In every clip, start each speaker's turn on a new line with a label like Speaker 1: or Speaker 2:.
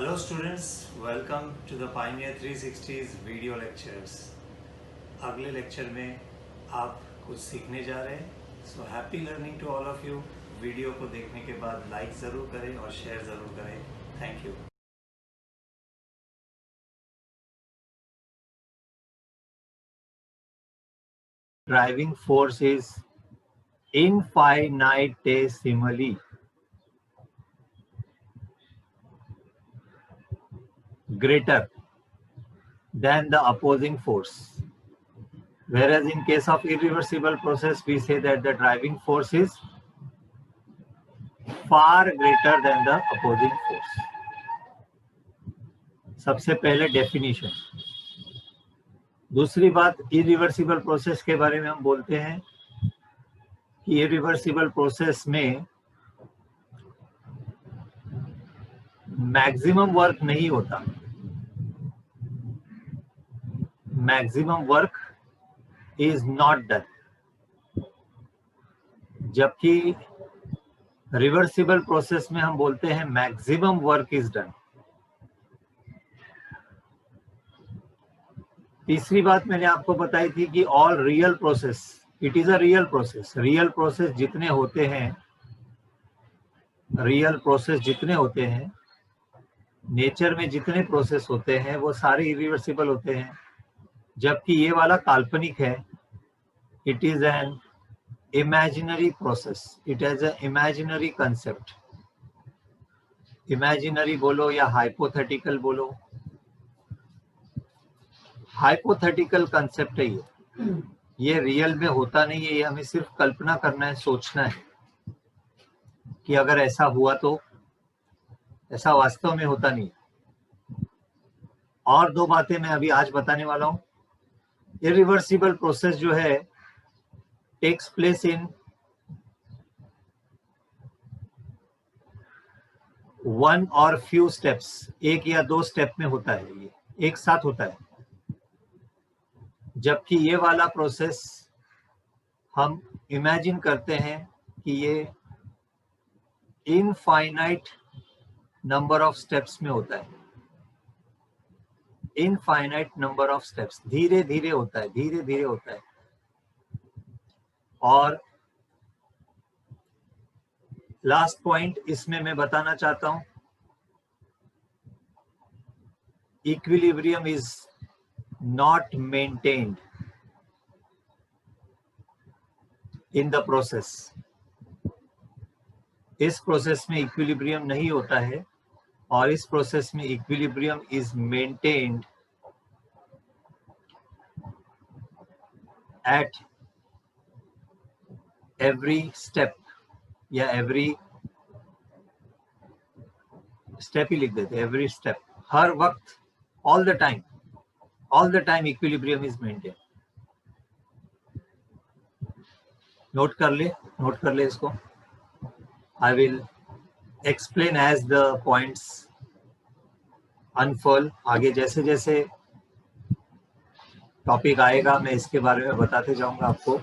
Speaker 1: Hello students, welcome to the Pioneer 360's video lectures. अगले lecture में आप कुछ सीखने जा रहे हैं. So happy learning to all of you. Video को देखने के बाद लाइक ज़रूर करें और शेयर ज़रूर करें. Thank you. Driving force is infinitesimally greater than the opposing force. Whereas in case of irreversible process, we say that the driving force is far greater than the opposing force. सबसे पहले definition. दूसरी बात, irreversible process के बारे में हम बोलते हैं कि इरिवर्सिबल प्रोसेस में मैक्सिमम वर्क नहीं होता. Maximum work is not done. जबकि रिवर्सिबल प्रोसेस में हम बोलते हैं मैक्सिमम वर्क इज डन. तीसरी बात मैंने आपको बताई थी कि all real process, it is a real process. Real process जितने होते हैं, नेचर में जितने प्रोसेस होते हैं वो सारे इरिवर्सिबल होते हैं. जबकि ये वाला काल्पनिक है. It is an imaginary process. It is an imaginary concept. Imaginary बोलो या हाइपोथेटिकल बोलो, हाइपोथेटिकल कंसेप्ट है ये रियल में होता नहीं है. ये हमें सिर्फ कल्पना करना है, सोचना है कि अगर ऐसा हुआ तो. ऐसा वास्तव में होता नहीं. और दो बातें मैं अभी आज बताने वाला हूं. इरिवर्सिबल प्रोसेस जो है टेक्स प्लेस इन वन और फ्यू स्टेप्स. एक या दो स्टेप में होता है, ये एक साथ होता है. जबकि ये वाला प्रोसेस हम इमेजिन करते हैं कि ये इनफाइनाइट नंबर ऑफ स्टेप्स में होता है. इनफाइनाइट नंबर ऑफ स्टेप्स, धीरे धीरे होता है, धीरे धीरे होता है. और लास्ट पॉइंट इसमें मैं बताना चाहता हूं, equilibrium is not maintained in the process. इस प्रोसेस में इक्विलिब्रियम नहीं होता है और इस प्रोसेस में equilibrium is maintained at every step, या एवरी स्टेप ही लिख देते, एवरी स्टेप. हर वक्त, all the time equilibrium is maintain. Note कर ले इसको. I will explain as the points unfold. आगे जैसे जैसे टॉपिक आएगा मैं इसके बारे में बताते जाऊंगा आपको.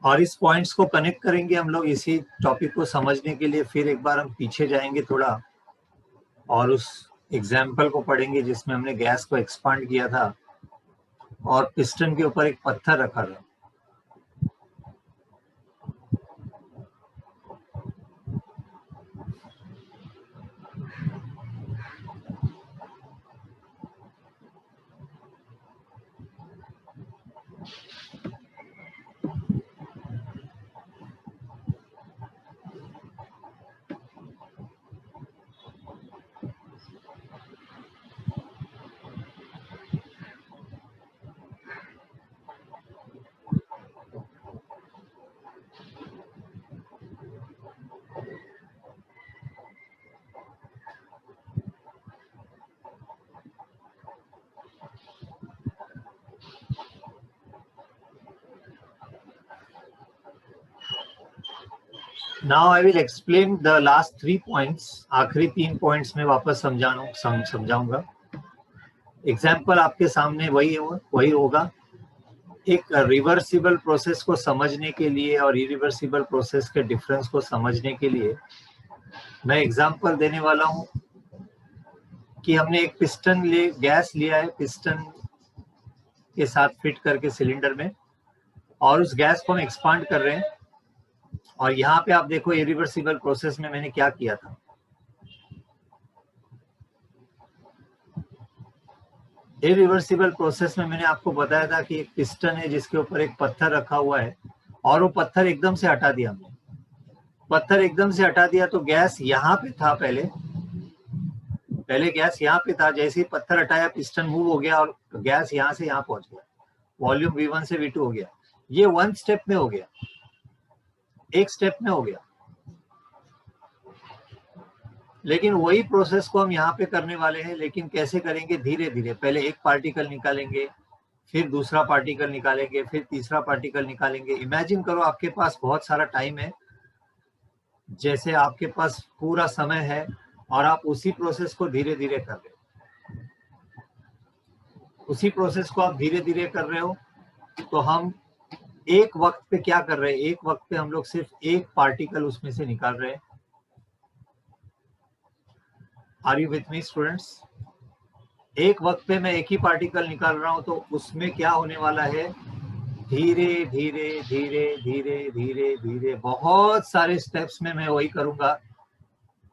Speaker 1: और इस पॉइंट्स को कनेक्ट करेंगे हम लोग इसी टॉपिक को समझने के लिए. फिर एक बार हम पीछे जाएंगे थोड़ा और उस एग्जाम्पल को पढ़ेंगे जिसमें हमने गैस को एक्सपांड किया था और पिस्टन के ऊपर एक पत्थर रखा था. Now I will explain the last 3 points. आखिरी 3 पॉइंट्स में वापस समझाऊंगा। एग्जाम्पल आपके सामने वही होगा। एक रिवर्सिबल प्रोसेस को समझने के लिए और इरिवर्सिबल प्रोसेस के डिफरेंस को समझने के लिए मैं एग्जाम्पल देने वाला हूं कि हमने एक गैस लिया है पिस्टन के साथ फिट करके सिलेंडर में, और उस गैस को हम एक्सपांड कर रहे हैं। और यहाँ पे आप देखो इरिवर्सिबल प्रोसेस में मैंने क्या किया था। इरिवर्सिबल प्रोसेस में मैंने आपको बताया था कि एक पिस्टन है जिसके ऊपर एक पत्थर रखा हुआ है, और वो पत्थर एकदम से हटा दिया हमने। पत्थर एकदम से हटा दिया तो गैस यहाँ पे था, पहले गैस यहाँ पे था। जैसे ही पत्थर हटाया पिस्टन मूव हो गया और गैस यहाँ से यहाँ पहुंच गया, वॉल्यूम V1 से V2 हो गया। ये 1 स्टेप में हो गया, एक स्टेप में हो गया। लेकिन वही प्रोसेस को हम यहाँ पे करने वाले हैं, लेकिन कैसे करेंगे? धीरे धीरे। पहले एक पार्टिकल निकालेंगे, फिर दूसरा पार्टिकल निकालेंगे, फिर तीसरा पार्टिकल निकालेंगे। इमेजिन करो आपके पास बहुत सारा टाइम है, जैसे आपके पास पूरा समय है, और आप उसी प्रोसेस को धीरे धीरे कर रहे हो। उसी प्रोसेस को आप धीरे धीरे कर रहे हो। तो हम एक वक्त पे क्या कर रहे हैं? एक वक्त पे हम लोग सिर्फ एक पार्टिकल उसमें से निकाल रहे हैं। Are you with me students? एक वक्त पे मैं एक ही पार्टिकल निकाल रहा हूं, तो उसमें क्या होने वाला है? धीरे धीरे धीरे धीरे धीरे धीरे बहुत सारे स्टेप्स में मैं वही करूंगा।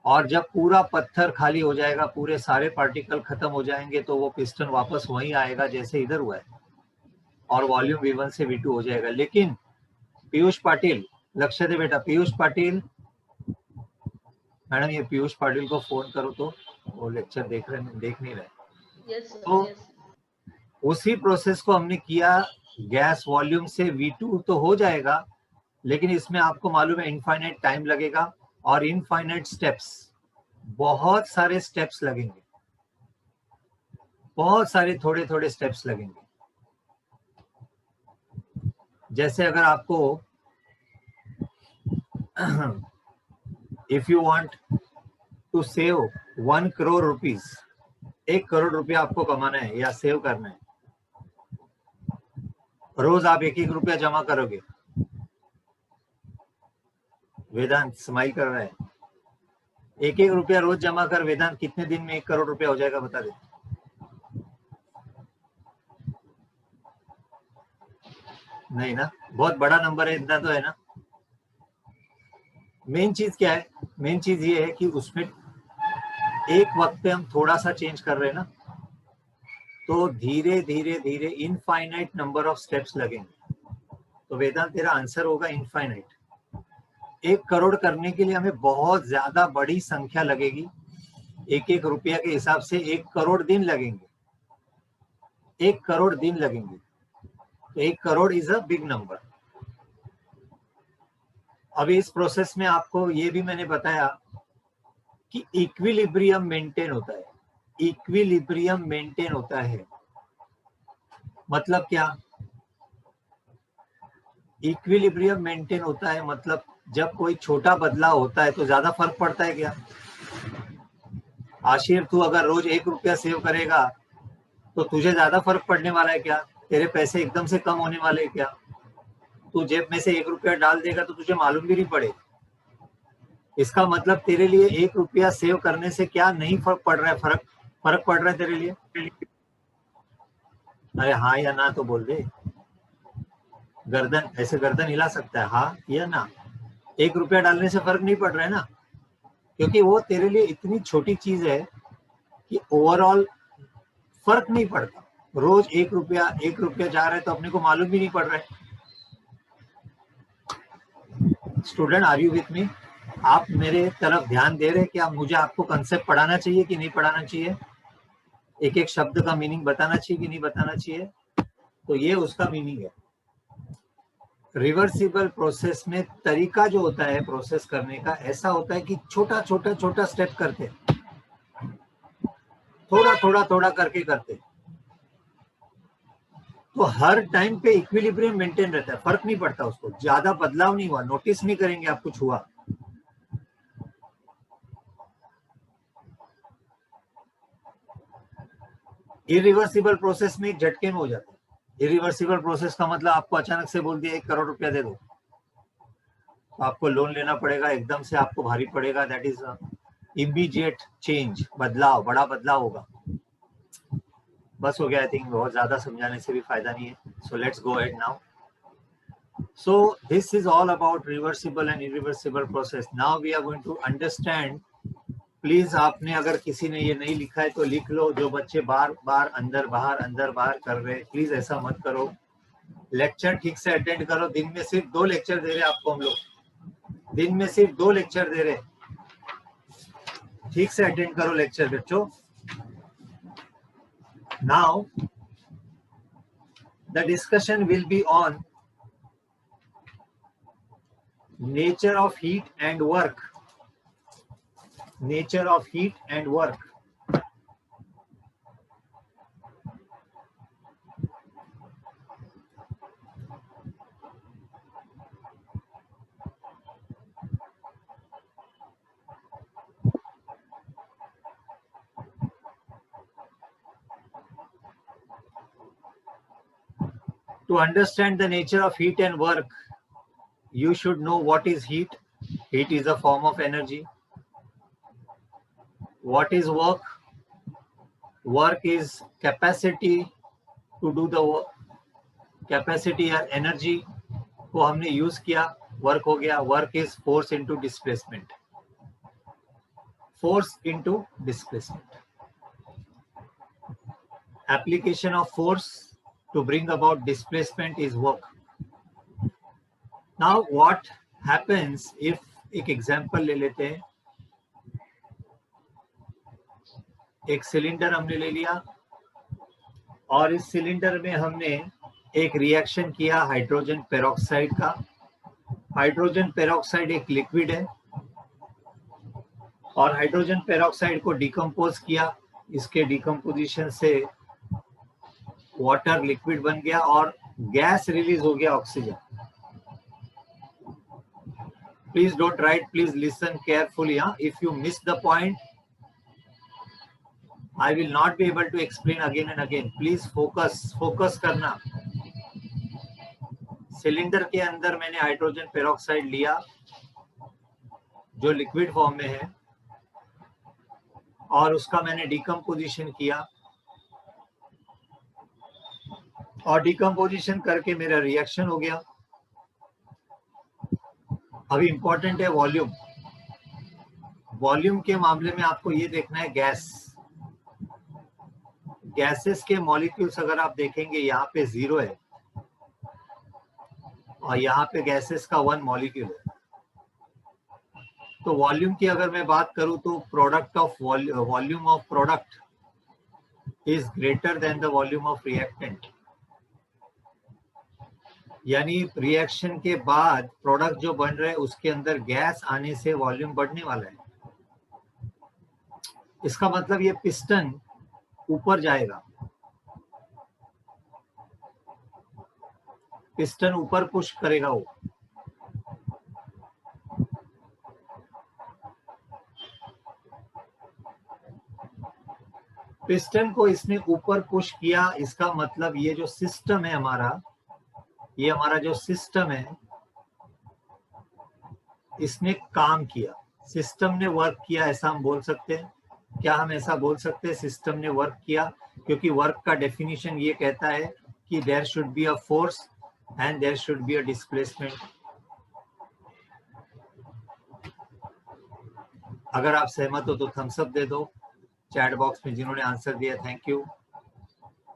Speaker 1: और जब पूरा पत्थर खाली हो जाएगा, पूरे सारे पार्टिकल खत्म हो जाएंगे, तो वो पिस्टन वापस वहीं आएगा जैसे इधर हुआ है, और वॉल्यूम V1 से V2 हो जाएगा। लेकिन पीयूष पाटिल, लक्ष्य दे बेटा, पीयूष पाटिल मैडम, ये पीयूष पाटिल को फोन करो तो वो लेक्चर देख नहीं रहे।
Speaker 2: yes,
Speaker 1: तो
Speaker 2: yes.
Speaker 1: उसी प्रोसेस को हमने किया। गैस वॉल्यूम से V2 तो हो जाएगा, लेकिन इसमें आपको मालूम है इनफाइनाइट टाइम लगेगा और इनफाइनाइट स्टेप्स, बहुत सारे स्टेप्स लगेंगे, बहुत सारे थोड़े थोड़े स्टेप्स लगेंगे। जैसे अगर आपको if you want to save 1 crore rupees, 1 crore रुपया आपको कमाना है या सेव करना है, रोज आप 1-1 रुपया जमा करोगे। वेदांत स्माइल कर रहा है। 1-1 रुपया रोज जमा कर वेदांत, कितने दिन में 1 करोड़ रुपया हो जाएगा बता दे। नहीं ना, बहुत बड़ा नंबर है, इतना तो है ना। मेन चीज क्या है? मेन चीज ये है कि उसमें एक वक्त पे हम थोड़ा सा चेंज कर रहे हैं ना, तो धीरे धीरे धीरे इनफाइनाइट नंबर ऑफ स्टेप्स लगेंगे। तो वेदांत तेरा आंसर होगा इनफाइनाइट। 1 करोड़ करने के लिए हमें बहुत ज्यादा बड़ी संख्या लगेगी। 1-1 रुपया के हिसाब से 1 करोड़ दिन लगेंगे, 1 करोड़ दिन लगेंगे। तो 1 crore is a big number. अभी इस प्रोसेस में आपको ये भी मैंने बताया कि इक्विलिब्रियम मेंटेन होता है। इक्विलिब्रियम मेंटेन होता है मतलब क्या? इक्विलिब्रियम मेंटेन होता है मतलब जब कोई छोटा बदलाव होता है तो ज्यादा फर्क पड़ता है क्या? आशीर, तू अगर रोज 1 रुपया सेव करेगा तो तुझे ज्यादा फर्क पड़ने वाला है क्या? तेरे पैसे एकदम से कम होने वाले हैं क्या? तू जेब में से 1 रुपया डाल देगा तो तुझे मालूम भी नहीं पड़ेगा। इसका मतलब तेरे लिए 1 रुपया सेव करने से क्या नहीं फर्क पड़ रहा है? फर्क पड़ रहा है तेरे लिए? अरे हाँ या ना तो बोल दे। गर्दन ऐसे गर्दन हिला सकता है, हाँ या ना। 1 रुपया डालने से फर्क नहीं पड़ रहा है ना, क्योंकि वो तेरे लिए इतनी छोटी चीज है कि ओवरऑल फर्क नहीं पड़ता। रोज 1 रुपया जा रहा है तो अपने को मालूम भी नहीं पड़ रहा है। Student, are you with me? आप मेरे तरफ ध्यान दे रहे हैं कि आप मुझे आपको कंसेप्ट पढ़ाना चाहिए कि नहीं पढ़ाना चाहिए? एक एक शब्द का मीनिंग बताना चाहिए कि नहीं बताना चाहिए? तो ये उसका मीनिंग है। रिवर्सिबल प्रोसेस में तरीका जो होता है प्रोसेस करने का ऐसा होता है कि छोटा छोटा छोटा स्टेप करते, थोड़ा थोड़ा थोड़ा करके करते, तो हर टाइम पे इक्विलिब्रियम मेंटेन रहता है, फर्क नहीं पड़ता उसको, ज्यादा बदलाव नहीं हुआ, नोटिस नहीं करेंगे आप कुछ हुआ। इरिवर्सिबल प्रोसेस में एक झटके में हो जाता है। इरिवर्सिबल प्रोसेस का मतलब आपको अचानक से बोल दिया 1 करोड़ रुपया दे दो, तो आपको लोन लेना पड़ेगा, एकदम से आपको भारी पड़ेगा। दैट इज इमीडिएट चेंज, बदलाव, बड़ा बदलाव होगा। बस हो गया, आई थिंक बहुत ज्यादा समझाने से भी फायदा नहीं है। So let's go ahead now. So this is all about reversible and irreversible process. Now we are going to understand. Please आपने अगर किसी ने ये नहीं लिखा है तो लिख लो। जो बच्चे बार बार अंदर बाहर कर रहे हैं, प्लीज ऐसा मत करो। लेक्चर ठीक से अटेंड करो। दिन में सिर्फ 2 लेक्चर दे रहे हैं आपको हम लोग, दिन में सिर्फ 2 लेक्चर दे रहे हैं। ठीक से अटेंड करो लेक्चर बच्चों। Now the discussion will be on nature of heat and work. Nature of heat and work. To understand the nature of heat and work, you should know what is heat. Heat is a form of energy. What is work? Work is capacity to do the work. Capacity or energy को हमने use किया, work हो गया. Work is force into displacement. Force into displacement. Application of force to bring about displacement is work. Now what happens if, एक example ले लेते हैं। एक सिलेंडर हमने ले लिया और इस सिलेंडर में हमने एक रिएक्शन किया हाइड्रोजन पेरोक्साइड का। हाइड्रोजन पेरोक्साइड एक लिक्विड है और हाइड्रोजन पेरोक्साइड को डिकम्पोज किया। इसके डिकम्पोजिशन से वाटर लिक्विड बन गया और गैस रिलीज हो गया, oxygen. Please don't write, please listen carefully. If you miss the point, I will not be able to explain again and again. Please focus करना। सिलेंडर के अंदर मैंने हाइड्रोजन पेरोक्साइड लिया जो लिक्विड फॉर्म में है और उसका मैंने डिकम्पोजिशन किया और डिकम्पोजिशन करके मेरा रिएक्शन हो गया। अभी इंपॉर्टेंट है वॉल्यूम। वॉल्यूम के मामले में आपको ये देखना है गैसेस के मॉलिक्यूल्स अगर आप देखेंगे यहाँ पे 0 है और यहाँ पे गैसेस का 1 मॉलिक्यूल है। तो वॉल्यूम की अगर मैं बात करूं तो product of volume of product is greater than the volume of reactant. यानी रिएक्शन के बाद प्रोडक्ट जो बन रहे हैं उसके अंदर गैस आने से वॉल्यूम बढ़ने वाला है। इसका मतलब ये पिस्टन ऊपर जाएगा, पिस्टन ऊपर पुश करेगा वो। पिस्टन को इसने ऊपर पुश किया, इसका मतलब ये जो सिस्टम है हमारा, ये हमारा जो सिस्टम है इसने काम किया, सिस्टम ने वर्क किया, ऐसा हम बोल सकते हैं। क्या हम ऐसा बोल सकते हैं सिस्टम ने वर्क किया? क्योंकि वर्क का डेफिनेशन ये कहता है कि there should be a force and there should be a displacement. अगर आप सहमत हो तो थम्स अप दे दो। चैट बॉक्स में जिन्होंने आंसर दिया थैंक यू।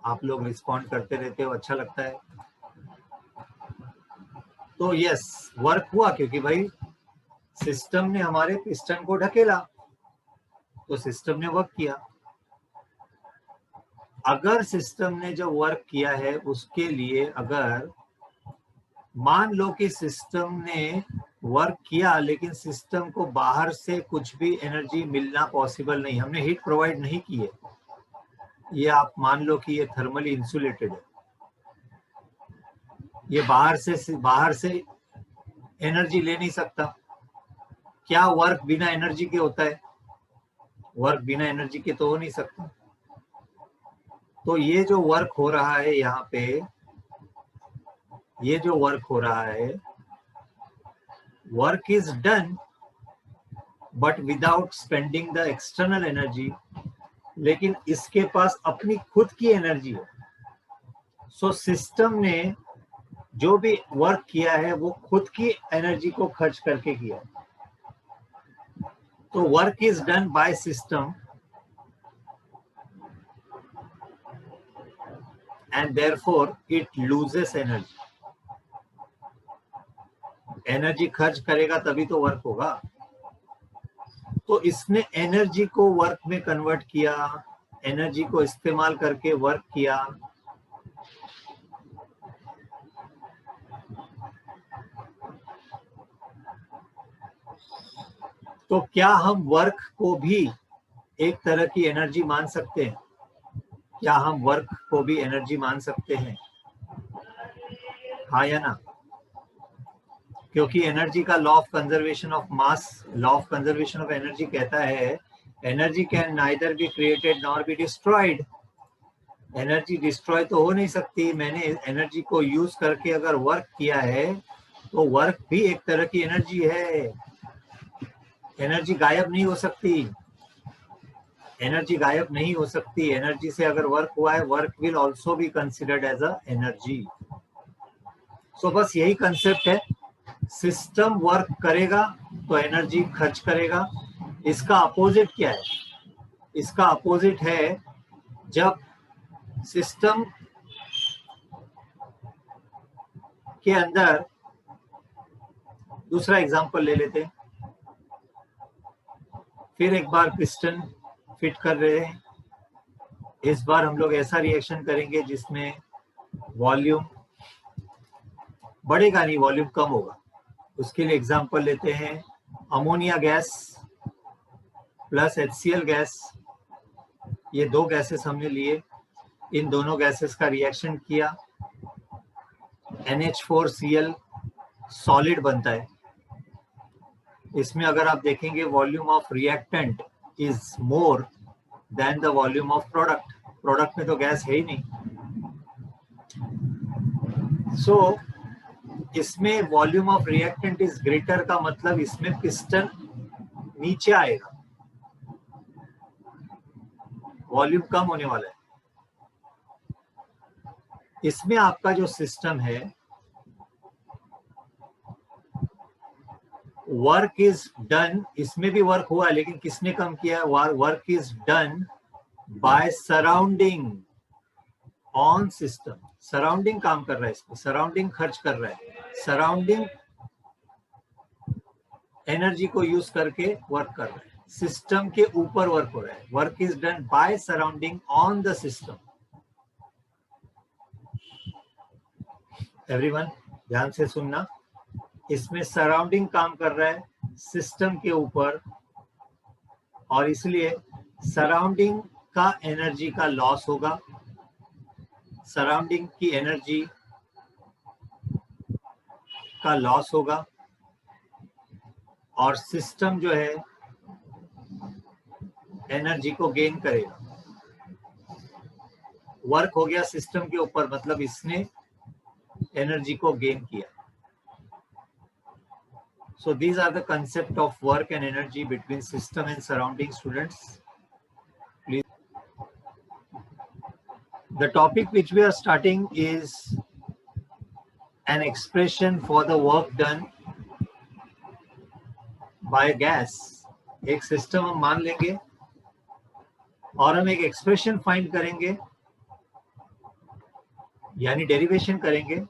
Speaker 1: आप लोग रिस्पॉन्ड करते रहते हो, अच्छा लगता है। तो यस, वर्क हुआ क्योंकि भाई सिस्टम ने हमारे पिस्टन को ढकेला, तो सिस्टम ने वर्क किया। अगर सिस्टम ने जो वर्क किया है उसके लिए, अगर मान लो कि सिस्टम ने वर्क किया लेकिन सिस्टम को बाहर से कुछ भी एनर्जी मिलना पॉसिबल नहीं, हमने हीट प्रोवाइड नहीं की है, ये आप मान लो कि ये थर्मली इंसुलेटेड है, ये बाहर से एनर्जी ले नहीं सकता। क्या वर्क बिना एनर्जी के होता है? वर्क बिना एनर्जी के तो हो नहीं सकता। तो ये जो वर्क हो रहा है यहाँ पे, ये जो वर्क हो रहा है, work is done but without spending the external energy, लेकिन इसके पास अपनी खुद की एनर्जी है। सो सिस्टम ने जो भी वर्क किया है वो खुद की एनर्जी को खर्च करके किया। तो work is done by system and therefore it loses energy. Energy खर्च करेगा तभी तो वर्क होगा। तो इसने एनर्जी को वर्क में कन्वर्ट किया, एनर्जी को इस्तेमाल करके वर्क किया। तो क्या हम वर्क को भी एक तरह की एनर्जी मान सकते हैं? क्या हम वर्क को भी एनर्जी मान सकते हैं? हाँ या ना? क्योंकि एनर्जी का law of conservation of mass, law of conservation of energy कहता है energy can neither be created nor be destroyed. Energy destroy तो हो नहीं सकती। मैंने एनर्जी को यूज करके अगर वर्क किया है तो वर्क भी एक तरह की एनर्जी है। एनर्जी गायब नहीं हो सकती, एनर्जी गायब नहीं हो सकती। एनर्जी से अगर वर्क हुआ है, work will also be considered as a energy. So बस यही कंसेप्ट है। सिस्टम वर्क करेगा तो एनर्जी खर्च करेगा। इसका अपोजिट क्या है? इसका अपोजिट है जब सिस्टम के अंदर, दूसरा एग्जांपल ले लेते हैं। फिर एक बार पिस्टन फिट कर रहे हैं। इस बार हम लोग ऐसा रिएक्शन करेंगे जिसमें वॉल्यूम बढ़ेगा नहीं, वॉल्यूम कम होगा। उसके लिए एग्जांपल लेते हैं ammonia gas plus HCl gas. ये दो गैसेस हमने लिए, इन दोनों गैसेस का रिएक्शन किया, NH4Cl सॉलिड बनता है। इसमें अगर आप देखेंगे volume of reactant is more than the volume of product. Product में तो गैस है ही नहीं। सो इसमें volume of reactant is greater का मतलब इसमें पिस्टन नीचे आएगा, वॉल्यूम कम होने वाला है। इसमें आपका जो सिस्टम है, वर्क इज डन, इसमें भी वर्क हुआ लेकिन किसने कम किया? Work is done by surrounding on system. Surrounding काम कर रहा है, इसमें सराउंडिंग खर्च कर रहा है, सराउंडिंग एनर्जी को यूज करके वर्क कर रहा है। सिस्टम के ऊपर वर्क हो रहा है। Work is done by surrounding on the system. Everyone ध्यान से सुनना, इसमें सराउंडिंग काम कर रहा है सिस्टम के ऊपर, और इसलिए सराउंडिंग का एनर्जी का लॉस होगा। सराउंडिंग की एनर्जी का लॉस होगा और सिस्टम जो है एनर्जी को गेन करेगा। वर्क हो गया सिस्टम के ऊपर, मतलब इसने एनर्जी को गेन किया। So these are the concept of work and energy between system and surrounding. Students, please. The topic which we are starting is an expression for the work done by gas. एक system हम मान लेंगे और हम एक expression find करेंगे, यानी derivation करेंगे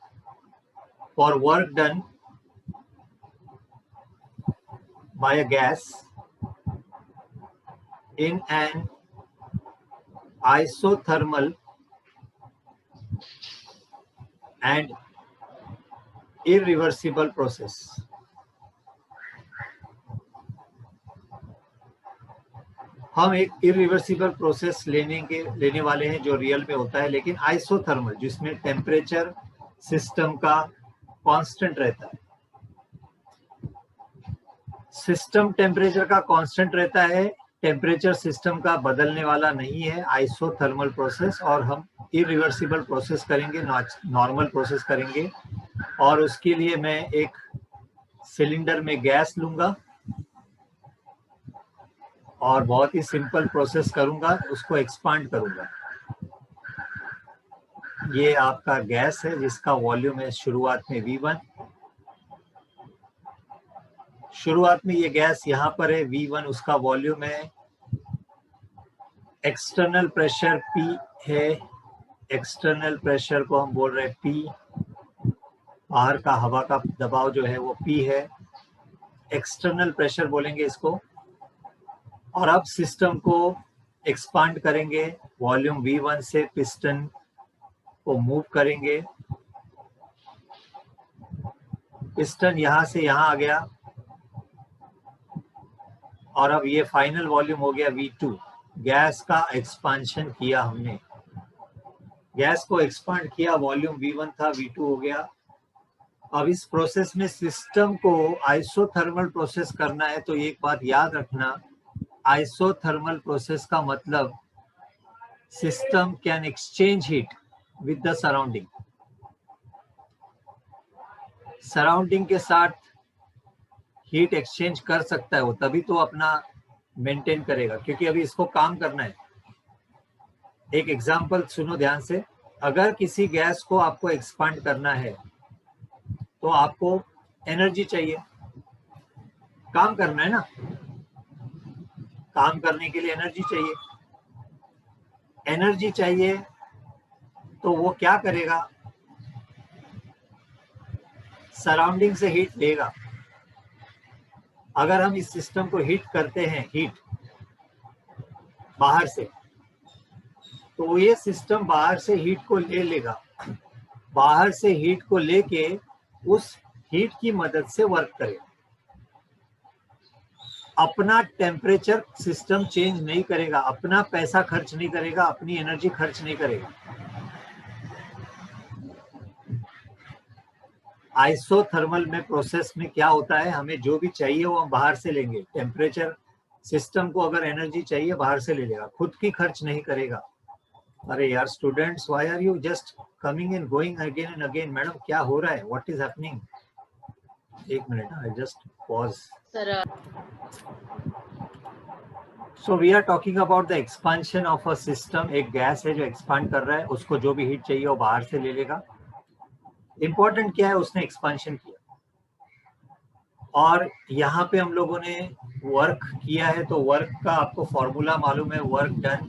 Speaker 1: for work done by a gas in an isothermal and irreversible process. हम एक इरिवर्सिबल प्रोसेस लेने वाले हैं जो रियल में होता है, लेकिन आइसोथर्मल, जिसमें टेम्परेचर सिस्टम का कांस्टेंट रहता है। सिस्टम टेम्परेचर का कांस्टेंट रहता है टेम्परेचर सिस्टम का बदलने वाला नहीं है, आइसोथर्मल प्रोसेस, और हम इरिवर्सिबल प्रोसेस करेंगे, नॉर्मल प्रोसेस करेंगे। और उसके लिए मैं एक सिलेंडर में गैस लूंगा और बहुत ही सिंपल प्रोसेस करूंगा, उसको एक्सपांड करूंगा। ये आपका गैस है जिसका वॉल्यूम है शुरुआत में V1। शुरुआत में ये गैस यहाँ पर है V1, उसका वॉल्यूम है। एक्सटर्नल प्रेशर P है, एक्सटर्नल प्रेशर को हम बोल रहे हैं P। बाहर का हवा का दबाव जो है वो P है, एक्सटर्नल प्रेशर बोलेंगे इसको। और अब सिस्टम को एक्सपांड करेंगे, वॉल्यूम V1 से पिस्टन को मूव करेंगे। पिस्टन यहां से यहां आ गया और अब ये फाइनल वॉल्यूम हो गया V2। गैस का एक्सपांशन किया हमने, गैस को एक्सपांड किया, वॉल्यूम V1 था, V2 हो गया। अब इस प्रोसेस में सिस्टम को आइसोथर्मल प्रोसेस करना है, तो एक बात याद रखना, आइसोथर्मल प्रोसेस का मतलब system can exchange heat with the surrounding. Surrounding के साथ हीट एक्सचेंज कर सकता है वो, तभी तो अपना मेंटेन करेगा, क्योंकि अभी इसको काम करना है। एक एग्जांपल सुनो ध्यान से, अगर किसी गैस को आपको एक्सपांड करना है तो आपको एनर्जी चाहिए, काम करना है ना, काम करने के लिए एनर्जी चाहिए। एनर्जी चाहिए तो वो क्या करेगा, सराउंडिंग से हीट लेगा। अगर हम इस सिस्टम को हीट करते हैं, हीट बाहर से, तो ये सिस्टम बाहर से हीट को ले लेगा, बाहर से हीट को लेके उस हीट की मदद से वर्क करेगा। अपना टेम्परेचर सिस्टम चेंज नहीं करेगा, अपना पैसा खर्च नहीं करेगा, अपनी एनर्जी खर्च नहीं करेगा। आइसोथर्मल में प्रोसेस में क्या होता है, हमें जो भी चाहिए वो हम बाहर से लेंगे। टेम्परेचर सिस्टम को अगर एनर्जी चाहिए बाहर से ले लेगा, खुद की खर्च नहीं करेगा। अरे यार students, why are you just coming and going again and again? Madam क्या हो रहा है, व्हाट इज हैपनिंग? एक minute, I just pause sir. So we are talking about the expansion of a system. एक गैस है जो expand कर रहा है, उसको जो भी हीट चाहिए वो बाहर से ले लेगा। इंपॉर्टेंट क्या है, उसने एक्सपांशन किया और यहाँ पे हम लोगों ने वर्क किया है, तो वर्क का आपको फॉर्मूला मालूम है, work done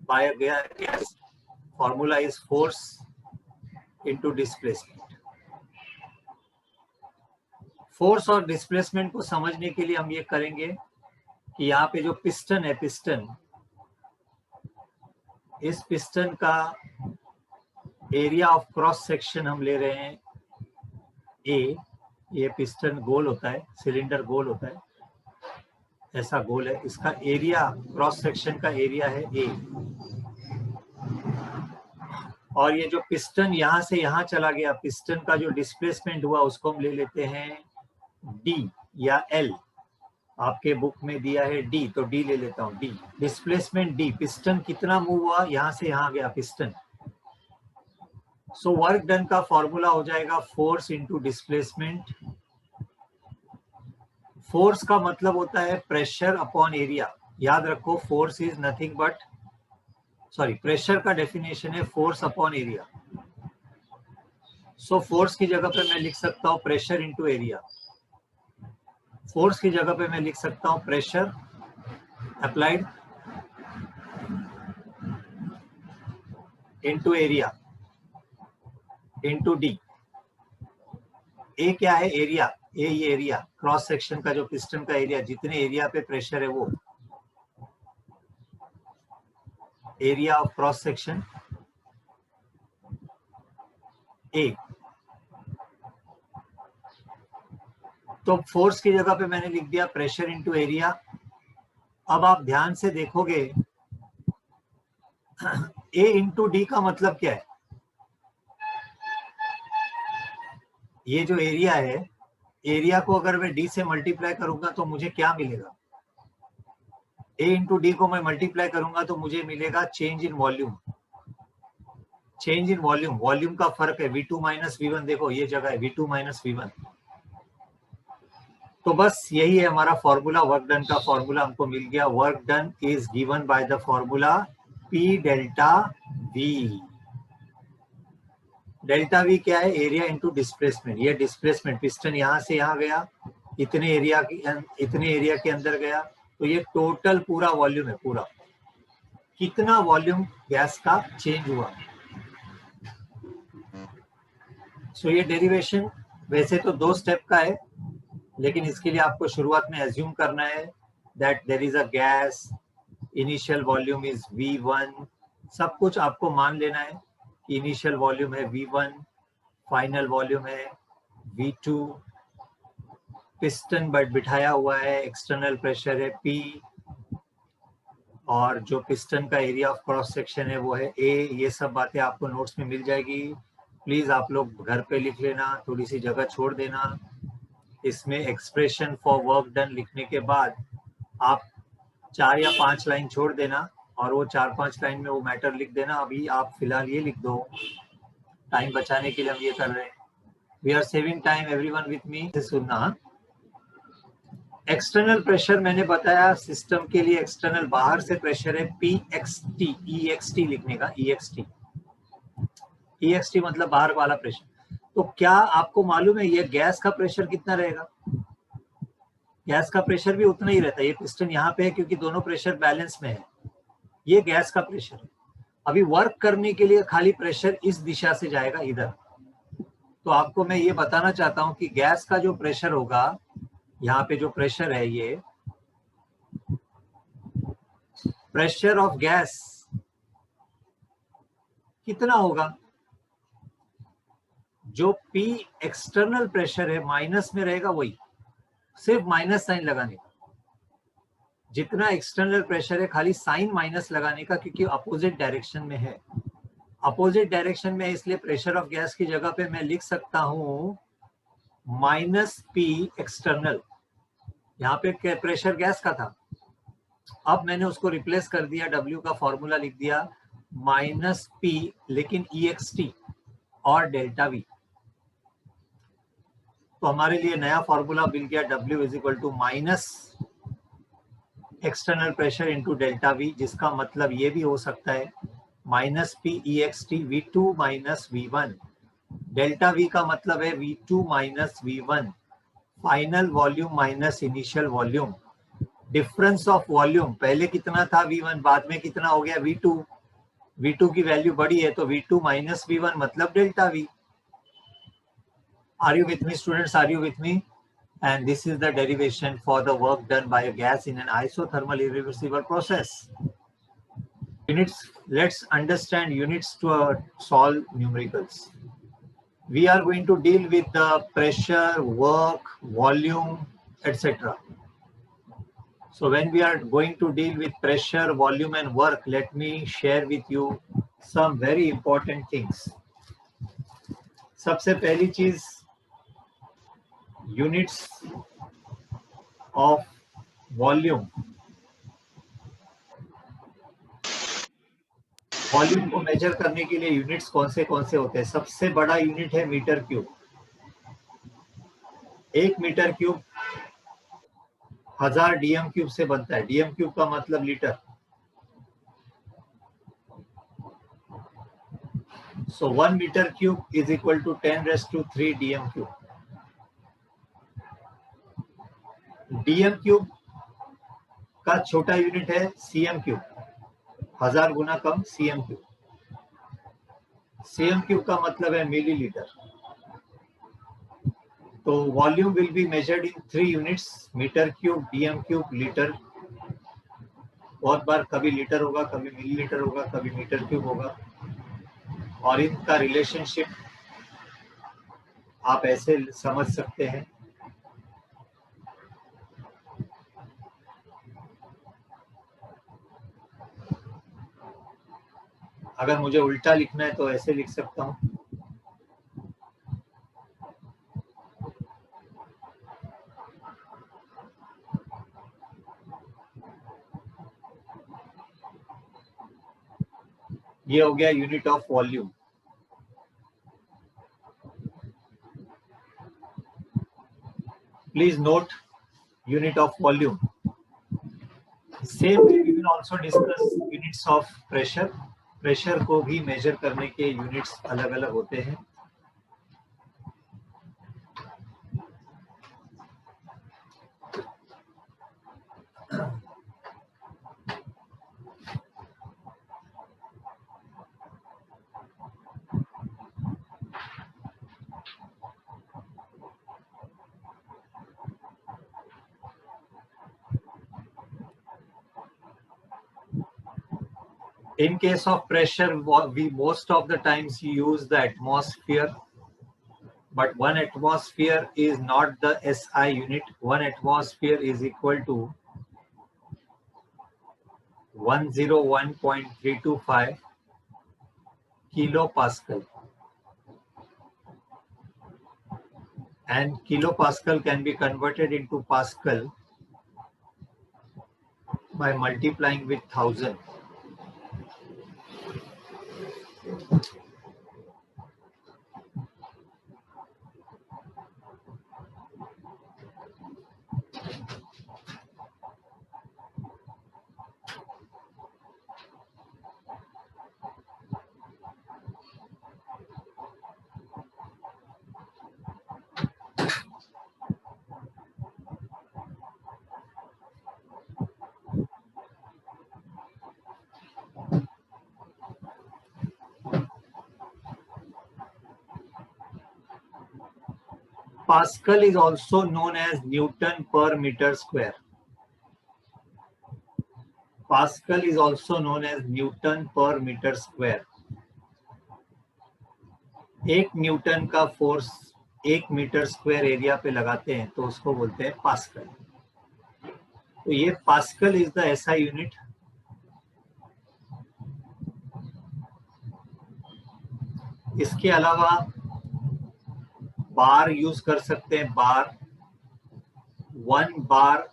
Speaker 1: by gas, formula is force into displacement. Force और डिस्प्लेसमेंट को समझने के लिए हम ये करेंगे कि यहाँ पे जो पिस्टन है, पिस्टन, इस पिस्टन का एरिया ऑफ क्रॉस सेक्शन हम ले रहे हैं ए। ये पिस्टन गोल होता है, सिलेंडर गोल होता है, ऐसा गोल है, इसका एरिया, क्रॉस सेक्शन का एरिया है ए। और ये जो पिस्टन यहां से यहां चला गया, पिस्टन का जो डिस्प्लेसमेंट हुआ उसको हम ले लेते हैं डी या एल। आपके बुक में दिया है डी, तो डी ले लेता हूं, डी डिस्प्लेसमेंट डी। पिस्टन कितना मूव हुआ, यहां से यहां गया पिस्टन। सो वर्क डन का फॉर्मूला हो जाएगा फोर्स इंटू डिस्प्लेसमेंट। फोर्स का मतलब होता है प्रेशर अपॉन एरिया। याद रखो, force is nothing but, sorry, pressure का डेफिनेशन है force upon area. So force की जगह पे मैं लिख सकता हूं प्रेशर इंटू एरिया। फोर्स की जगह पे मैं लिख सकता हूं pressure applied into area into D. A क्या है, एरिया। ए ये एरिया, क्रॉस सेक्शन का जो पिस्टन का एरिया, जितने एरिया पे प्रेशर है वो area of cross section A. तो फोर्स की जगह पे मैंने लिख दिया प्रेशर इंटू एरिया। अब आप ध्यान से देखोगे, ए इंटू डी का मतलब क्या है, ये जो एरिया है, एरिया को अगर मैं डी से मल्टीप्लाई करूंगा तो मुझे क्या मिलेगा? ए इंटू डी को मैं मल्टीप्लाई करूंगा तो मुझे मिलेगा change in volume. Change in volume, volume का फर्क है V2 माइनस V1। देखो ये जगह है V2 माइनस V1। तो बस यही है हमारा फॉर्मूला, वर्क डन का फॉर्मूला हमको मिल गया। Work done is given by the formula P delta V। Delta V क्या है? Area into displacement. ये डिस्प्लेसमेंट, पिस्टन यहां से यहां गया, इतने एरिया के अंदर गया, तो ये टोटल पूरा वॉल्यूम है। पूरा कितना वॉल्यूम गैस का चेंज हुआ। सो ये डेरिवेशन वैसे तो 2 स्टेप का है, लेकिन इसके लिए आपको शुरुआत में एज्यूम करना है that there is a gas, initial volume is V1। सब कुछ आपको मान लेना है कि इनिशियल वॉल्यूम है V1, फाइनल वॉल्यूम है V2, पिस्टन बट बिठाया हुआ है, एक्सटर्नल प्रेशर है P, और जो पिस्टन का एरिया ऑफ क्रॉस सेक्शन है वो है A। ये सब बातें आपको नोट्स में मिल जाएगी। प्लीज आप लोग घर पे लिख लेना, थोड़ी सी जगह छोड़ देना। इसमें एक्सप्रेशन फॉर वर्क डन लिखने के बाद आप 4 या 5 लाइन छोड़ देना, और वो 4-5 लाइन में वो मैटर लिख देना। अभी आप फिलहाल ये लिख दो, टाइम बचाने के लिए हम ये कर रहे हैं। We are saving time, everyone with me. सुनना, एक्सटर्नल प्रेशर मैंने बताया सिस्टम के लिए, एक्सटर्नल बाहर से प्रेशर है PXT। EXT लिखने का, EXT मतलब बाहर वाला प्रेशर। तो क्या आपको मालूम है ये गैस का प्रेशर कितना रहेगा? गैस का प्रेशर भी उतना ही रहता है। ये पिस्टन यहाँ पे है क्योंकि दोनों प्रेशर बैलेंस में है। ये गैस का प्रेशर है। अभी वर्क करने के लिए खाली प्रेशर इस दिशा से जाएगा, इधर। तो आपको मैं ये बताना चाहता हूं कि गैस का जो प्रेशर होगा, यहाँ पे जो प्रेशर है, ये प्रेशर ऑफ गैस कितना होगा? जो P एक्सटर्नल प्रेशर है माइनस में रहेगा, वही सिर्फ माइनस साइन लगाने का। जितना एक्सटर्नल प्रेशर है खाली साइन माइनस लगाने का, क्योंकि अपोजिट डायरेक्शन में है। अपोजिट डायरेक्शन में, इसलिए प्रेशर ऑफ गैस की जगह पे मैं लिख सकता हूं -P एक्सटर्नल। यहाँ पे प्रेशर गैस का था, अब मैंने उसको रिप्लेस कर दिया, W का फॉर्मूला लिख दिया -P, लेकिन EXT और डेल्टा V। तो हमारे लिए नया फॉर्मूला मिल गया, W is equal to minus external pressure into delta V, जिसका मतलब ये भी हो सकता है -P EXT V2 minus V1। Delta V का मतलब है V2 minus V1, final volume minus initial volume. Difference of volume, पहले कितना था V1, बाद में कितना हो गया V2। V2 की वैल्यू बड़ी है तो V2 माइनस V1 मतलब delta V। Are you with me, students? Are you with me? And this is the derivation for the work done by a gas in an isothermal irreversible process. Units, let's understand units to solve numericals. We are going to deal with the pressure, work, volume, etc. So when we are going to deal with pressure, volume and work, let me share with you some very important things. सबसे पहली चीज, units of volume. Volume को major करने के लिए units कौन से होते हैं? सबसे बड़ा यूनिट है metre cube. 1 metre cube 1000 DM cube से बनता है। DM क्यूब का मतलब litre. So 1 meter cube is equal to 10⁻³ DM cube. DM cube का छोटा यूनिट है CM क्यूब, 1000 गुना कम CM क्यूब। CM क्यूब का मतलब है मिलीलीटर। तो volume will be measured in 3 units, metre cube, DM cube, litre. बहुत बार कभी लीटर होगा, कभी मिलीलीटर होगा, कभी मीटर क्यूब होगा, और इनका रिलेशनशिप आप ऐसे समझ सकते हैं। अगर मुझे उल्टा लिखना है तो ऐसे लिख सकता हूं, ये हो गया unit of volume. Please note unit of volume. Same we will also discuss units of pressure. Pressure को भी मेजर करने के यूनिट्स अलग अलग होते हैं। In case of pressure, we most of the times use the atmosphere, but 1 atmosphere is not the SI unit. 1 atmosphere is equal to 101.325 kilopascal. And kilopascal can be converted into Pascal by multiplying with 1000. Pascal is also known as Newton per meter square. Pascal is also known as Newton per meter square. 1 Newton का force 1 metre square area पे लगाते हैं तो उसको बोलते हैं pascal. तो ये pascal is the SI unit. इसके अलावा बार यूज कर सकते हैं। बार 1 बार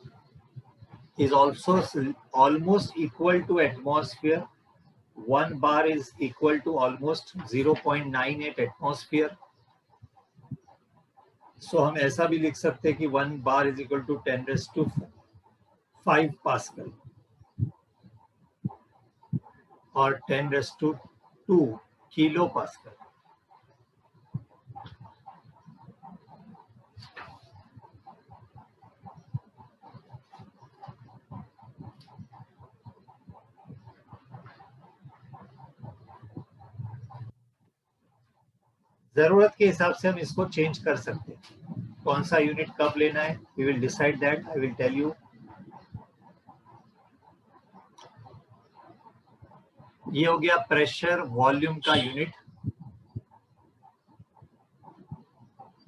Speaker 1: is also almost equal to atmosphere. 1 bar is equal to almost 0.98 atmosphere. So हम ऐसा भी लिख सकते हैं कि 1 bar is equal to 10⁵ Pascal और 10⁵ kilo Pascal. जरूरत के हिसाब से हम इसको चेंज कर सकते हैं। कौन सा यूनिट कब लेना है, we will decide that, I will tell you. ये हो गया प्रेशर वॉल्यूम का unit.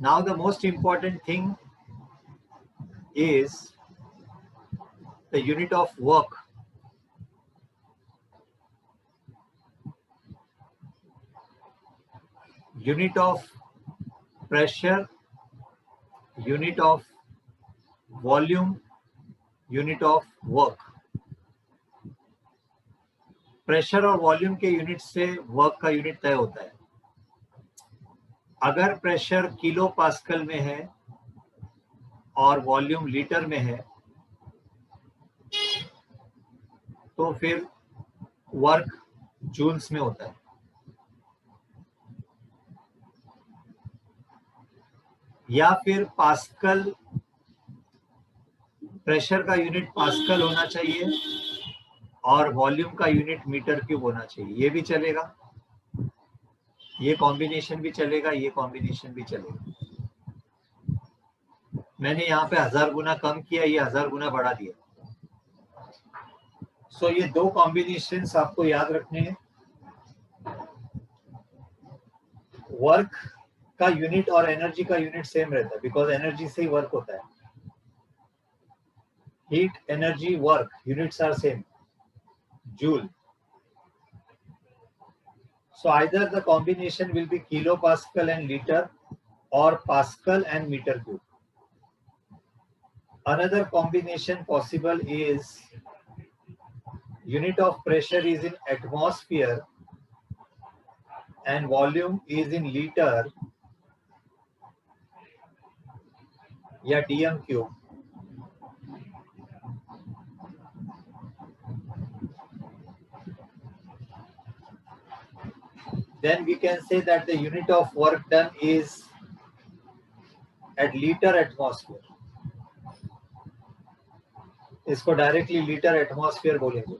Speaker 1: Now the most important thing is the unit of work. Unit of pressure, unit of volume, unit of work. Pressure और volume के unit से work का unit तय होता है। अगर प्रेशर किलो पास्कल में है और वॉल्यूम लीटर में है तो फिर वर्क जूल्स में होता है। या फिर पास्कल, प्रेशर का यूनिट पास्कल होना चाहिए और वॉल्यूम का यूनिट मीटर क्यूब होना चाहिए। ये भी चलेगा, ये कॉम्बिनेशन भी चलेगा, ये कॉम्बिनेशन भी चलेगा। मैंने यहाँ पे 1000 गुना कम किया, ये 1000 गुना बढ़ा दिया। सो ये दो कॉम्बिनेशंस आपको याद रखने हैं। वर्क का यूनिट और एनर्जी का यूनिट सेम रहता है बिकॉज एनर्जी से ही वर्क होता है। Heat, energy, work units are same, joule. So either the combination will be kilopascal and liter or Pascal and meter cube. Another combination possible is unit of pressure is in atmosphere and volume is in liter या dm cube, then we can say that the unit of work done is at liter atmosphere. इसको directly litre atmosphere बोलेंगे.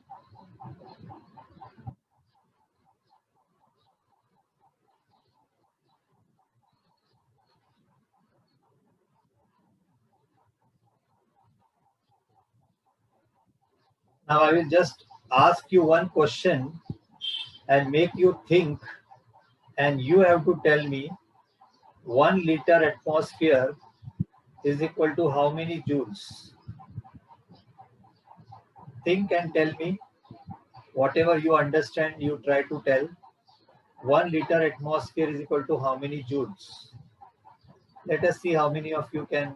Speaker 1: Now I will just ask you one question and make you think, and you have to tell me 1 liter atmosphere is equal to how many joules? Think and tell me. Whatever you understand, you try to tell. 1 liter atmosphere is equal to how many joules? Let us see how many of you can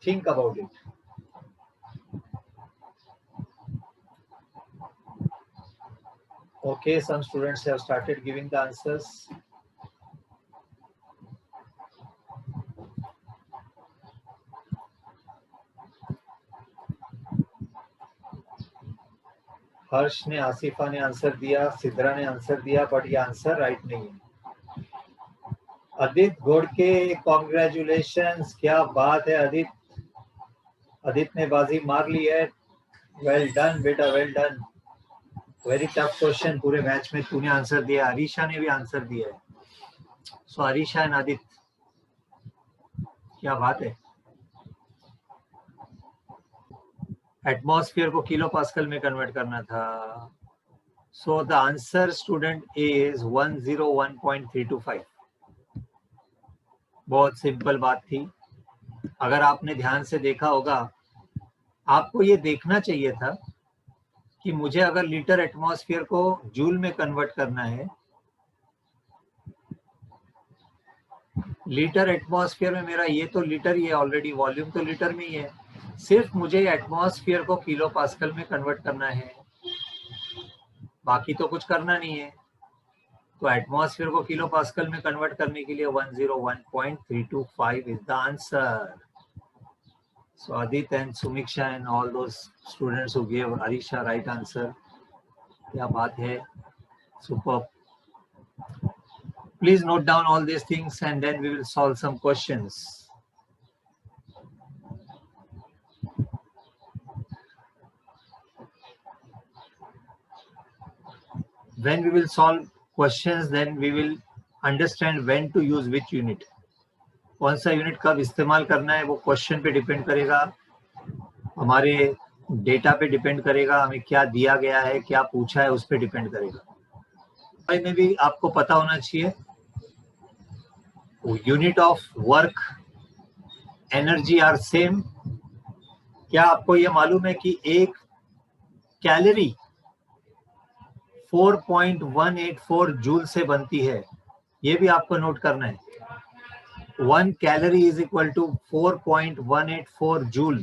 Speaker 1: think about it. Okay, some students have started giving the answers. हर्ष ने, आसिफा ने answer दिया, सिद्रा ने answer दिया, but ये answer right नहीं है. Adit घोड़के, congratulations, क्या बात है अदित. अदित ने बाजी मार ली है. वेल डन बेटा, well done. Very tough question. पूरे मैच में तूने आंसर दिया. अरीशा ने भी आंसर दिया है. सो अरीशा एंड आदित, क्या बात है. एटमॉस्फेयर को किलो पास्कल में कन्वर्ट करना था. So the answer student is 101.325. बहुत सिंपल बात थी. अगर आपने ध्यान से देखा होगा, आपको ये देखना चाहिए था कि मुझे अगर लीटर एटमॉस्फेयर को जूल में कन्वर्ट करना है, लीटर एटमॉस्फेयर में मेरा ये तो लीटर ही है ऑलरेडी, वॉल्यूम तो लीटर में ही है. सिर्फ मुझे एटमॉस्फेयर को किलो पास्कल में कन्वर्ट करना है, बाकी तो कुछ करना नहीं है. तो एटमॉस्फेयर को किलो पास्कल में कन्वर्ट करने के लिए 101.325 is the answer. So Adit and Sumiksha and all those students who gave Arisha right answer. क्या बात है. Superb. Please note down all these things and then we will solve some questions. When we will solve questions, then we will understand when to use which unit. कौन सा unit कब इस्तेमाल करना है वो क्वेश्चन पे डिपेंड करेगा, हमारे डेटा पे डिपेंड करेगा, हमें क्या दिया गया है, क्या पूछा है, उस पे डिपेंड करेगा. में भी आपको पता होना चाहिए unit of work, energy are same. क्या आपको ये मालूम है कि एक कैलोरी 4.184 जूल से बनती है? ये भी आपको नोट करना है. 1 calorie is equal to 4.184 joule,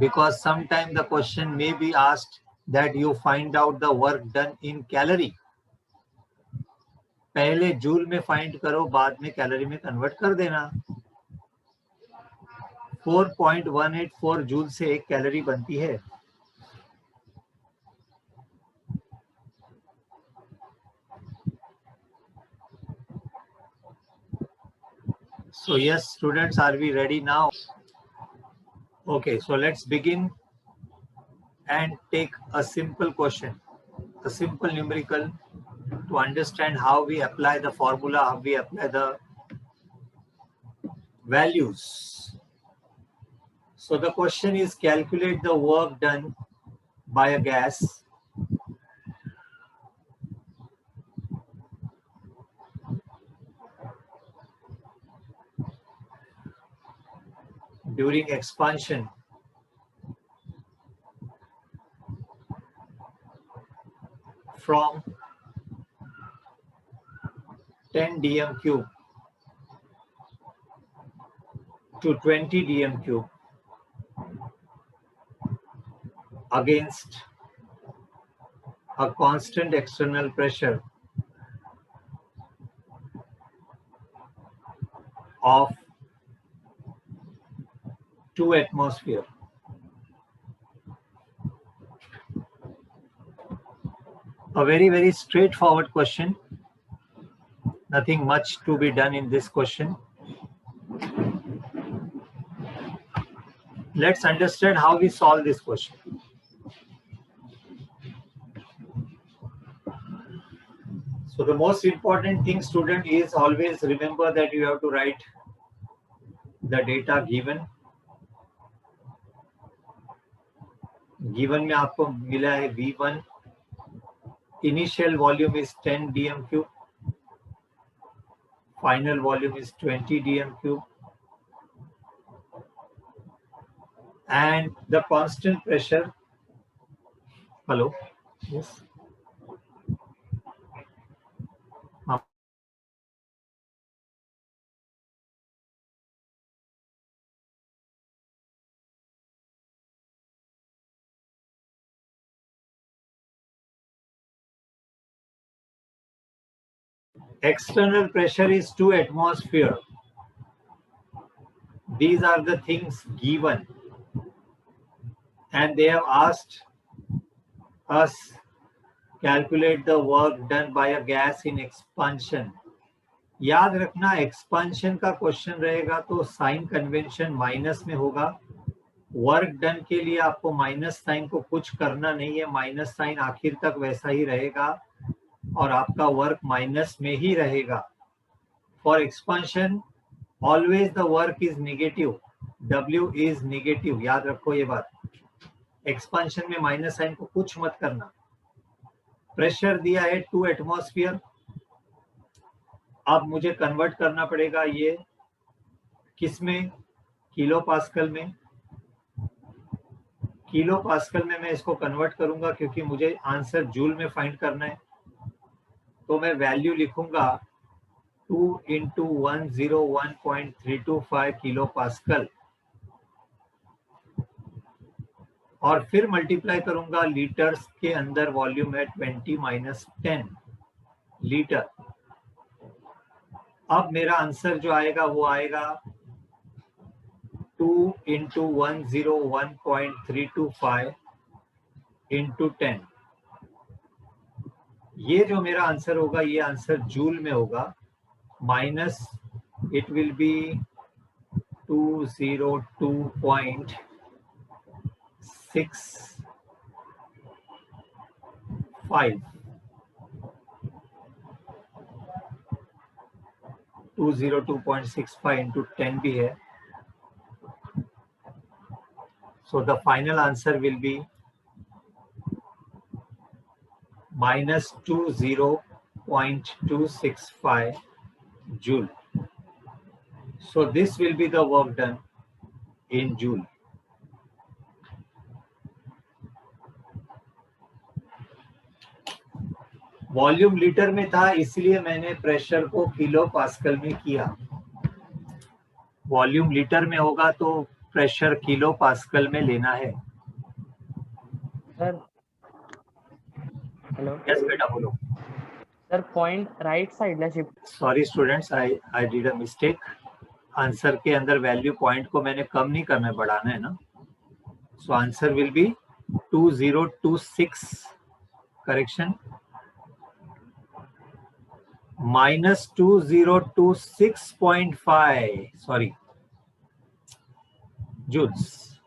Speaker 1: because sometime the question may be asked that you find out the work done in calorie. पहले जूल में फाइंड करो, बाद में कैलोरी में कन्वर्ट कर देना. 4.184 जूल से एक कैलोरी बनती है. So yes, students, are we ready now? Okay, so let's begin and take a simple question, a simple numerical, to understand how we apply the formula, how we apply the values. So the question is, calculate the work done by a gas during expansion from 10 dm cube to 20 dm cube against a constant external pressure of 2 atmosphere. A very, very straightforward question. Nothing much to be done in this question. Let's understand how we solve this question. So the most important thing, student, is always remember that you have to write the data given. Given में आपको मिला है V1. Initial volume is 10 dm cube. Final volume is 20 dm cube. And the constant pressure. Hello? Yes. External pressure is 2 atmosphere. These are the things given. And they have asked us calculate the work done by a gas in expansion. याद रखना expansion का question रहेगा तो sign convention minus में होगा. Work done के लिए आपको माइनस साइन को कुछ करना नहीं है. माइनस साइन आखिर तक वैसा ही रहेगा और आपका वर्क माइनस में ही रहेगा. For expansion always the work is negative. W is negative. याद रखो ये बात. एक्सपांशन में माइनस साइन को कुछ मत करना. प्रेशर दिया है 2 एटमॉस्फेयर. अब मुझे कन्वर्ट करना पड़ेगा ये किसमें? किलो पास्कल में. किलो पास्कल में मैं इसको कन्वर्ट करूंगा क्योंकि मुझे आंसर जूल में फाइंड करना है. तो मैं वैल्यू लिखूंगा 2 × 101.325 किलो पास्कल और फिर मल्टीप्लाई करूंगा लीटर्स के अंदर वॉल्यूम है 20 - 10 लीटर. अब मेरा आंसर जो आएगा वो आएगा 2 × 101.325 × 10. ये जो मेरा आंसर होगा ये आंसर जूल में होगा. माइनस इट विल बी 202.65 202.65 × 10 भी है. So the final answer will be -20.265 joule. So this will be the work done in joule. Volume litre में था इसलिए मैंने प्रेशर को किलो पास्कल में किया. वॉल्यूम लीटर में होगा तो प्रेशर किलो पास्कल में लेना है.
Speaker 2: Sir hello.
Speaker 1: यस बेटा बोलो.
Speaker 2: सर पॉइंट राइट साइडला shift.
Speaker 1: Sorry students, I did a mistake. Answer के अंदर वैल्यू पॉइंट को मैंने कम नहीं करना है, बढ़ाना है ना. So answer will be 2026. Correction -2026.5 sorry joules.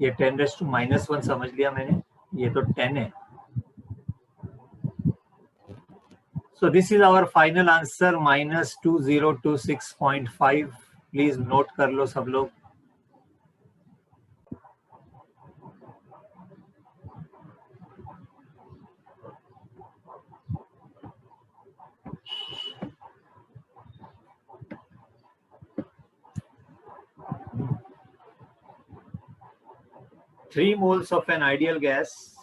Speaker 1: ये 10⁻⁻1 समझ लिया मैंने. ये तो 10 है. So this is our final answer -2026.5. Please note कर लो सब लोग. Three moles of an ideal gas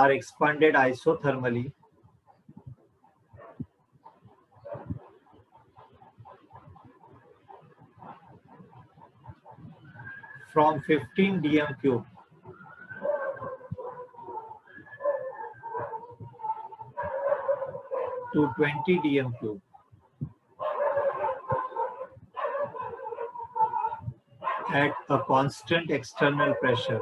Speaker 1: are expanded isothermally from 15 dm cube to 20 dm cube at a constant external pressure.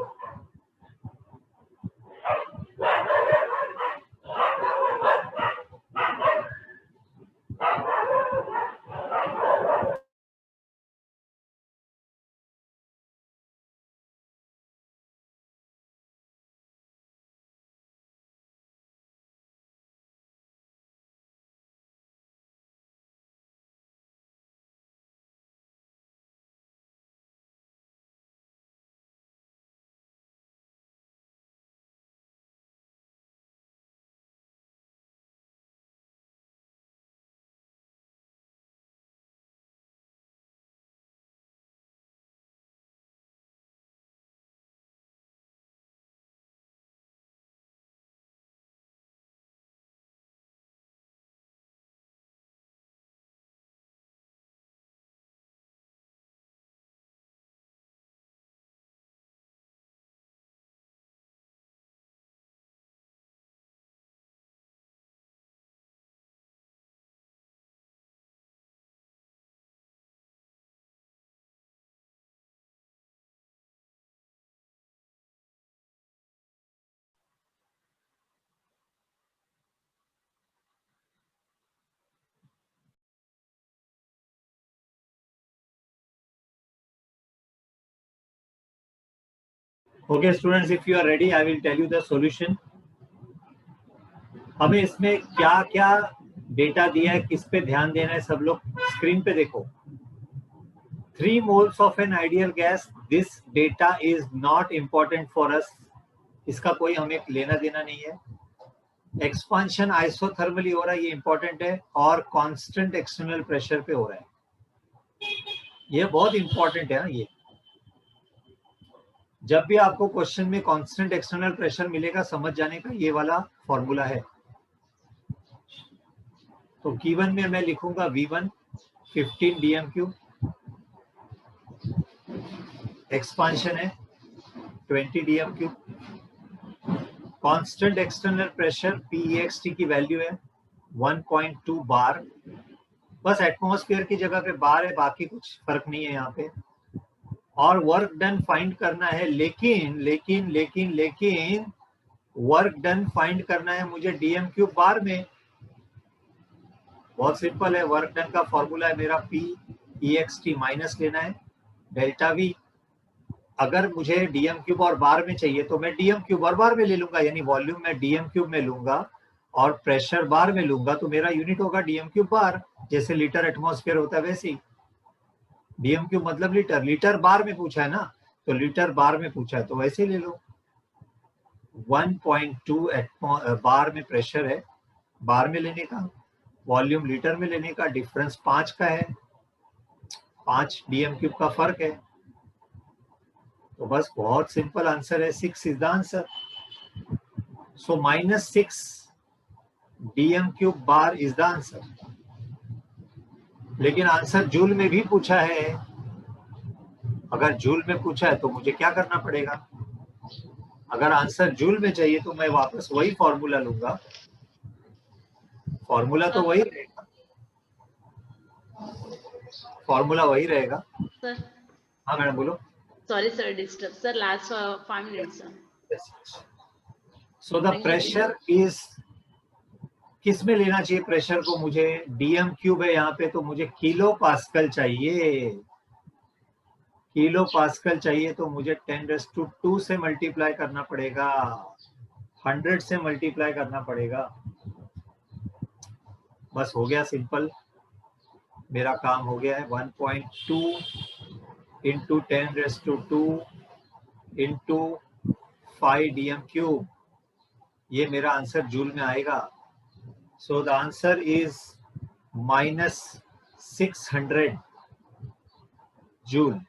Speaker 1: Okay students, if you are ready, I will tell you the solution. हमें इसमें क्या क्या data दिया है, किस पे ध्यान देना है, सब लोग स्क्रीन पे देखो. 3 moles of an ideal gas, this data is not important for us. इसका कोई हमें लेना देना नहीं है. एक्सपांशन आइसोथर्मली हो रहा है, ये इंपॉर्टेंट है, और कांस्टेंट एक्सटर्नल प्रेशर पे हो रहा है. ये बहुत इंपॉर्टेंट है ना. ये जब भी आपको क्वेश्चन में कांस्टेंट एक्सटर्नल प्रेशर मिलेगा, समझ जाने का ये वाला फॉर्मूला है. तो गिवन में मैं लिखूंगा V1 15 dm क्यूब, एक्सपांशन है 20 dm cube, constant external pressure PEXT की वैल्यू है 1.2 बार. बस एटमॉस्फेयर की जगह पे बार है, बाकी कुछ फर्क नहीं है यहाँ पे. और वर्क डन फाइंड करना है, लेकिन वर्क डन फाइंड करना है मुझे dm क्यूब बार में. बहुत सिंपल है. वर्क डन का फॉर्मूला है मेरा PEXT माइनस लेना है डेल्टा V. अगर मुझे dm क्यूब और बार में चाहिए तो मैं dm क्यूब और बार में ले लूंगा, यानी वॉल्यूम में dm क्यूब में लूंगा और प्रेशर बार में लूंगा, तो मेरा यूनिट होगा dm क्यूब बार. जैसे लीटर एटमॉस्फेयर होता है वैसे ही dm क्यूब मतलब लीटर. लीटर बार में पूछा है ना, तो लीटर बार में पूछा है तो वैसे ही ले लो. 1.2 बार में प्रेशर है, बार में लेने का, वॉल्यूम लीटर में लेने का, डिफरेंस 5 का है, 5 dm क्यूब का फर्क है. तो बस बहुत सिंपल आंसर है. 6 is the answer. So -6 dm cube bar is the answer. लेकिन आंसर जूल में भी पूछा है. अगर जूल में पूछा है तो मुझे क्या करना पड़ेगा? अगर आंसर जूल में चाहिए तो मैं वापस वही फॉर्मूला लूंगा. फॉर्मूला तो वही रहेगा, फॉर्मूला वही रहेगा.
Speaker 3: सर
Speaker 1: हाँ मैडम बोलो.
Speaker 3: Sorry sir disturb sir. Last 5 minutes sir.
Speaker 1: So the pressure is, किस में लेना चाहिए प्रेशर को मुझे? dm क्यूब है यहाँ पे, तो मुझे किलो पास्कल चाहिए. किलो पास्कल चाहिए तो मुझे 10⁻² से मल्टीप्लाई करना पड़ेगा, 100 से मल्टीप्लाई करना पड़ेगा. बस हो गया, सिंपल. मेरा काम हो गया है. 1.2 इंटू 10⁻² इंटू 5 dm क्यूब, ये मेरा आंसर जूल में आएगा. So the answer is -600 joule.